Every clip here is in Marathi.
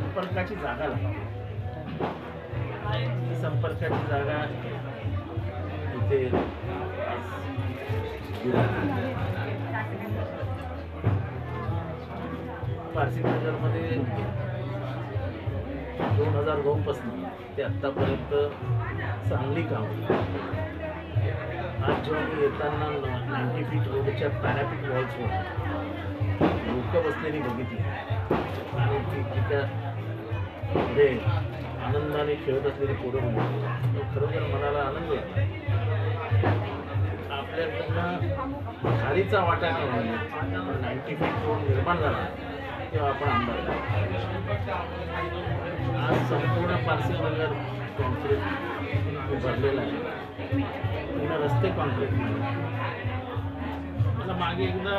संपर्काची जागा संपर्काची जागा इथे पारसीनगरमध्ये 2002 पासून ते आतापर्यंत चांगली काम. आज जेव्हा मी येताना 90 फीट रोडच्या पॅरापीट वॉल्सवर लोक बसलेली बघितली आणि तिच्यामध्ये आनंदाने खेळत असलेली पोरं म्हणजे खरोखर मनाला आनंद होतो. आपल्याकडनं खालीचा वाटा नाही म्हणजे 90 फीट रोड निर्माण झाला तेव्हा आपण आमदार. आज संपूर्ण पारसीनगर कॉन्क्रीट भरलेला आहे, पूर्ण रस्ते कॉन्क्रीट. मला मागे एकदा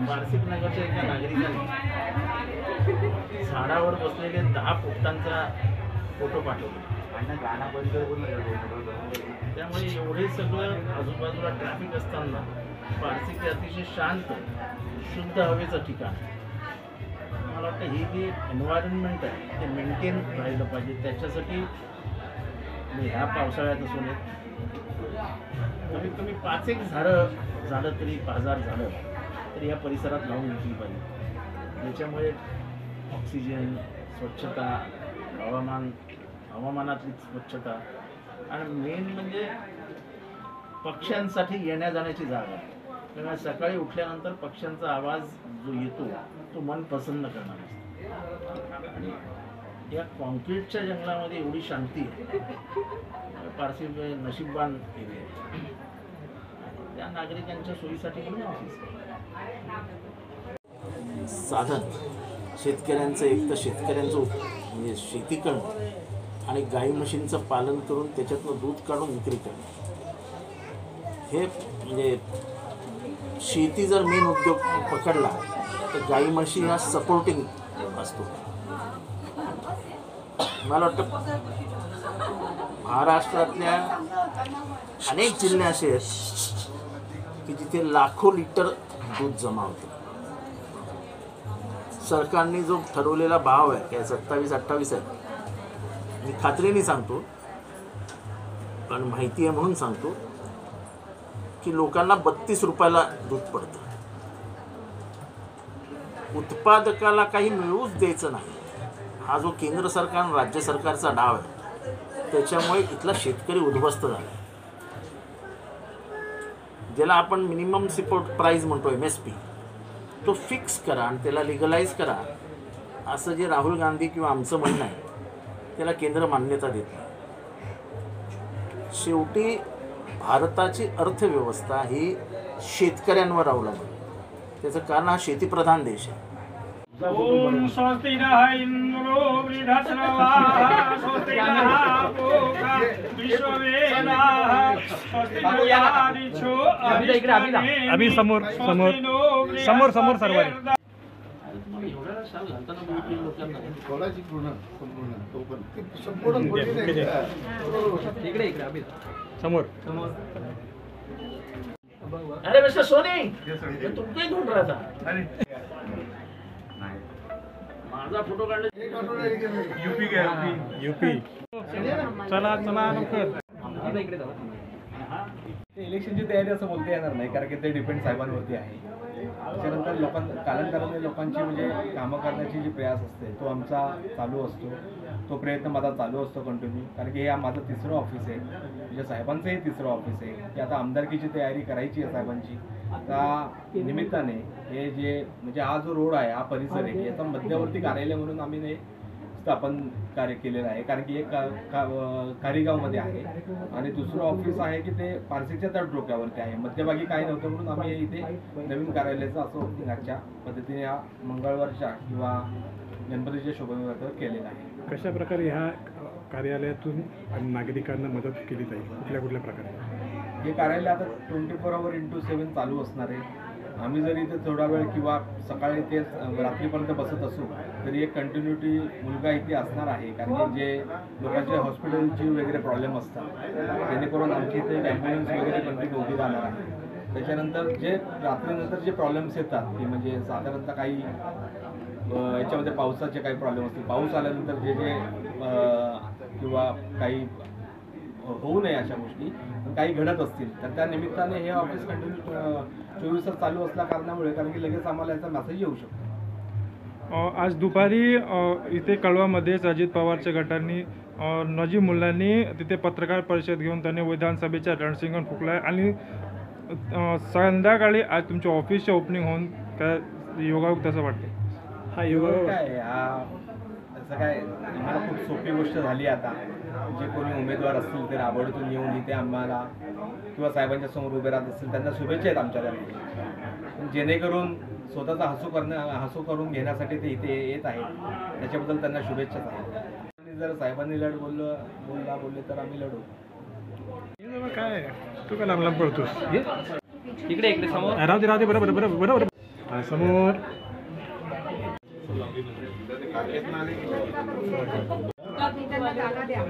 पारसीनगरच्या एका नागरिकाने झाडावर बसलेले 10 फुटांचा फोटो पाठवला. त्यामुळे एवढे सगळं आजूबाजूला ट्रॅफिक असताना पारसी अतिशय शांत शुद्ध हवेचं ठिकाण. मला वाटतं ही जी एन्व्हायरमेंट आहे ते मेंटेन राहिलं पाहिजे. त्याच्यासाठी ह्या पावसाळ्यात असून कमीत कमी 5-1 झाडं झालं तरी 1000 झाडं तरी या परिसरात लावून घेतली पाहिजे. त्याच्यामुळे ऑक्सिजन, स्वच्छता, हवामानातली स्वच्छता आणि मेन म्हणजे पक्ष्यांसाठी येण्या जाण्याची जागा. त्यामुळे सकाळी उठल्यानंतर पक्ष्यांचा आवाज जो येतो तो मन प्रसन्न करणार असतो. आणि या कॉन्क्रीटच्या जंगलामध्ये एवढी शांती आहे. पारसी नशीबवान एरिया आहे. त्या नागरिकांच्या सोयीसाठी पण ऑफिस साधन शेतकऱ्यांचं एक तर शेतकऱ्यांचं म्हणजे शेती करणं आणि गाई म्हशींचं पालन करून त्याच्यातनं दूध काढून विक्री करणं हे म्हणजे शेती जर मेन उद्योग पकडला तर गाई म्हशी हा सपोर्टिंग असतो. मला वाटतं महाराष्ट्रातल्या अनेक जिल्हे असे आहेत की जिथे लाखो लिटर दूध जमा होते. सरकारने जो ठरवलेला भाव आहे काय 27-28 आहे. मी खात्रीने सांगतो कारण माहिती आहे म्हणून सांगतो की लोकांना 32 रुपयाला दूध पडतं. उत्पादकाला काही मिळूच द्यायचं नाही. हा जो केंद्र सरकार आणि राज्य सरकारचा डाव आहे त्याच्यामुळे इथला शेतकरी उद्ध्वस्त झाला. ज्याला आपण मिनिमम सपोर्ट प्राईस म्हणतो MSP तो फिक्स करा आणि त्याला लिगलाइज करा असं जे राहुल गांधी किंवा आमचं म्हणणं आहे त्याला केंद्र मान्यता देत नाही. शेवटी भारताची अर्थव्यवस्था ही शेतकऱ्यांवर अवलंबून. त्याचं कारण हा शेतीप्रधान देश आहे. ओम स्वस्ति नः इंद्रो वृद्धश्रवाः स्वस्ति नः पूषा विश्ववेदाः स्वस्ति नः आदित्यो अभी समोर सर्वांनी समोर अरे मिस्टर सोनी मैं तुमको ही ढूंढ रहा था. माझा फोटो काढला. यूपी. चला चला लवकर. इलेक्शनची तयारी असं बोलता येणार नाही, कारण की ते डिपेंड साहेबांवरती आहे. त्याच्यानंतर कालांतराने लोकांची म्हणजे कामं करण्याची जी प्रयास असते तो आमचा चालू असतो. तो प्रयत्न माझा चालू असतो कंटिन्यू, कारण की हे माझं तिसरं ऑफिस आहे. म्हणजे साहेबांचंही तिसरं ऑफिस आहे की आता आमदारकीची तयारी करायची आहे साहेबांची. त्या निमित्ताने हे जे म्हणजे हा जो रोड आहे, हा परिसर आहे, याचा मध्यवर्ती कार्यालय म्हणून आम्ही स्थापन कार्य केलेलं आहे. कारण की एक कारीगावमध्ये आहे आणि दुसरं ऑफिस आहे की ते पारसीच्या तट डोक्यावरती आहे. मध्यभागी काही नव्हतं म्हणून आम्ही इथे नवीन कार्यालयाचं असं ओपनिंग आजच्या पद्धतीने या मंगळवारच्या किंवा गणपतीच्या शोभायात्रेवर केलेलं आहे. कशा प्रकारे ह्या कार्यालयातून नागरिकांना मदत केली जाईल, कुठल्या प्रकारे? हे कार्यालय आता 24/7 चालू असणार आहे. आम्ही जरी इथे थोडा वेळ किंवा सकाळी ते रात्रीपर्यंत बसत असू तरी एक कंटिन्युटी मुलगा इथे असणार आहे. कारण की जे लोकांचे हॉस्पिटलची वगैरे प्रॉब्लेम असतात जेणेकरून आमची इथे ॲम्ब्युलन्स वगैरे कंटिन्यू उभी राहणार आहे. त्याच्यानंतर जे रात्रीनंतर जे प्रॉब्लेम्स येतात की म्हणजे साधारणतः काही याच्यामध्ये पावसाचे काही प्रॉब्लेम असतील, पाऊस आल्यानंतर जे किंवा काही होऊ नये अशा गोष्टी काही घडत असतील तर त्या निमित्ताने हे ऑफिस कंटिन्यू 24 तास चालू असल्या कारणामुळे, कारण की लगेच आम्हाला याचा मेसेज येऊ शकतो. आज दुपारी इथे कळवामध्येच अजित पवारच्या गटांनी नजीब मुल्लांनी तिथे पत्रकार परिषद घेऊन त्यांनी विधानसभेच्या रणशिंगण फुकला आणि संध्याकाळी आज तुमच्या ऑफिसचे ओपनिंग होऊन काय योगायोग तसं वाटतं? हा योगायोग काय असं काय आम्हाला खूप सोपी गोष्ट झाली. आता जे कोणी उमेदवार असतील ते राबडीतून येऊन इथे आम्हाला किंवा साहेबांच्या समोर उभे राहत असतील त्यांना शुभेच्छा आहेत आमच्याकडे, जेणेकरून स्वतःचा हसू करून घेण्यासाठी ते इथे येत आहेत. त्याच्याबद्दल त्यांना शुभेच्छाच आहेत. आणि जर साहेबांनी बोलले तर आम्ही लढू. काय तू काय लांब पडतोस? इकडे समोर राहते बरोबर समोर. त्यांना जागा द्या.